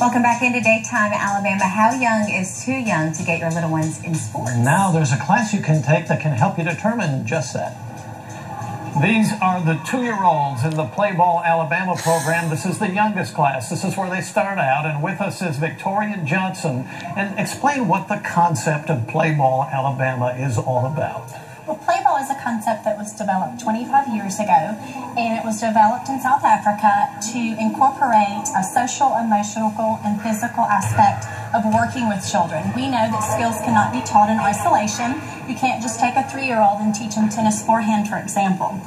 Welcome back into Daytime Alabama. How young is too young to get your little ones in sports? Now there's a class you can take that can help you determine just that. These are the 2-year-olds in the Playball Alabama program. This is the youngest class. This is where they start out. And with us is Victoria Johnson. And explain what the concept of Playball Alabama is all about. Well, Playball is a concept that was developed 25 years ago, and it was developed in South Africa to incorporate a social, emotional, and physical aspect of working with children. We know that skills cannot be taught in isolation. You can't just take a 3-year-old and teach them tennis forehand, for example.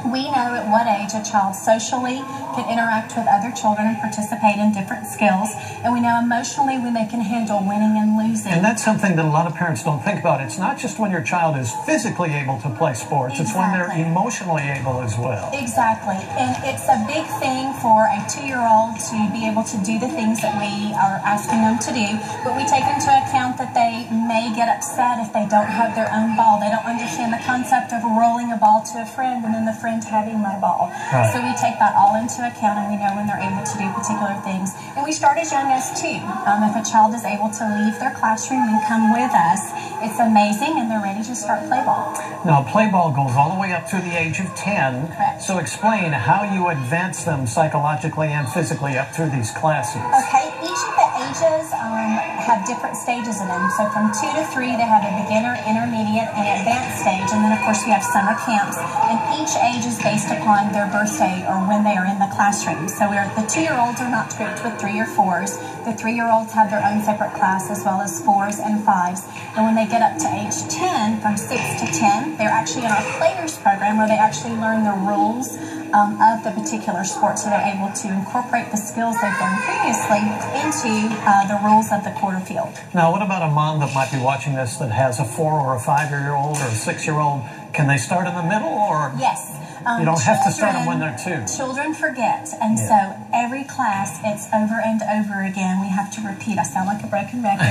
We know at what age a child socially can interact with other children and participate in different skills. And we know emotionally when they can handle winning and losing. And that's something that a lot of parents don't think about. It's not just when your child is physically able to play sports. It's when they're emotionally able as well. Exactly. And it's a big thing for a 2-year-old to be able to do the things that we are asking them to do. But we take into account that they may get upset if they don't have their own ball. They don't understand the concept of rolling a ball to a friend and then the friend having my ball. Right. So we take that all into account, and we know when they're able to do particular things. And we start as young as 2. If a child is able to leave their classroom and come with us, it's amazing, and they're ready to start Playball. Now, Playball goes all the way up to the age of 10. Correct. So explain how you advance them psychologically and physically up through these classes. Okay, each of the ages have different stages in them. So from 2 to 3, they have a beginner, intermediate, and advanced stage. And then, of course, we have summer camps. And each age is based upon their birthday or when they are in the classroom. So the 2-year-olds are not grouped with 3 or 4s. The 3-year-olds have their own separate class, as well as 4s and 5s. And when they get up to age 10, from 6 to 10, they're actually in our players program where they actually learn the rules of the particular sport, so they're able to incorporate the skills they've learned previously into the rules of the quarter field. Now, what about a mom that might be watching this that has a 4 or a 5-year-old or a 6-year-old? Can they start in the middle, or? Yes. You don't have to start them when they're 2. Children forget, and so every class, it's over and over again. We have to repeat. I sound like a broken record.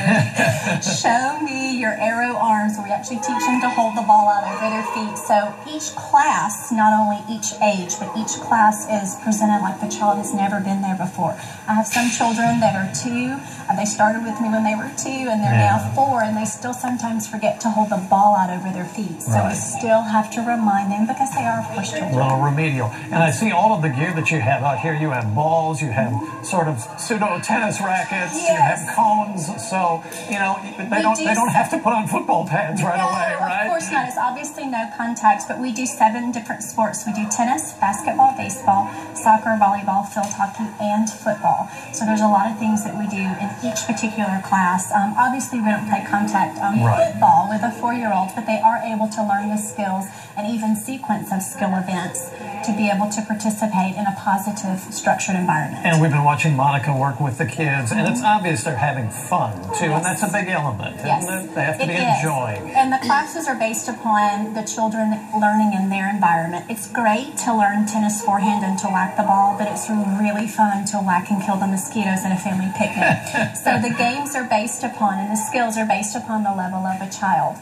Show me your arrow arms. We actually teach them to hold the ball out over their feet. So each class, not only each age, but each class is presented like the child has never been there before. I have some children that are 2. They started with me when they were 2, and they're now 4, and they still sometimes forget to hold the ball out over their feet. So we still have to remind them, because they are, of course, children. A little remedial. And I see all of the gear that you have out here. You have balls, you have sort of pseudo tennis rackets, you have cones. So, you know, they don't have to put on football pads right away, right? Of course not. It's obviously no contacts, but we do 7 different sports. We do tennis, basketball, baseball, soccer, volleyball, field hockey, and football. So there's a lot of things that we do in each particular class. Obviously, we don't play contact football with a 4-year-old, but they are able to learn the skills and even sequence of skill events to be able to participate in a positive, structured environment. And we've been watching Monica work with the kids, and it's obvious they're having fun, too, and that's a big element, isn't it? They have to be enjoying. And the classes are based upon the children learning in their environment. It's great to learn tennis forehand and to whack the ball, but it's really fun to whack and kill the mosquitoes at a family picnic. So the games are based upon, and the skills are based upon the level of a child.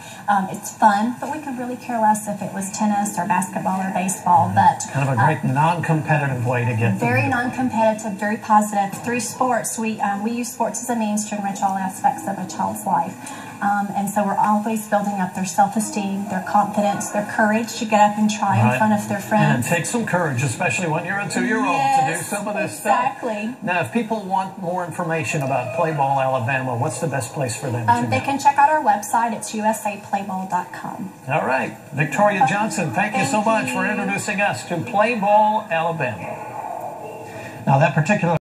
It's fun, but we could really care less if it was tennis or basketball or baseball. But kind of a great non-competitive way to get very non-competitive, very positive. Through sports, we use sports as a means to enrich all aspects of a child's life. And so we're always building up their self-esteem, their confidence, their courage to get up and try in front of their friends. And it takes some courage, especially when you're a 2-year-old, to do some of this stuff. Exactly. Now, if people want more information about Playball Alabama, what's the best place for them to They can check out our website. It's usaplayball.com. All right. Victoria Johnson, thank you so much for introducing us to Playball Alabama. Now, that particular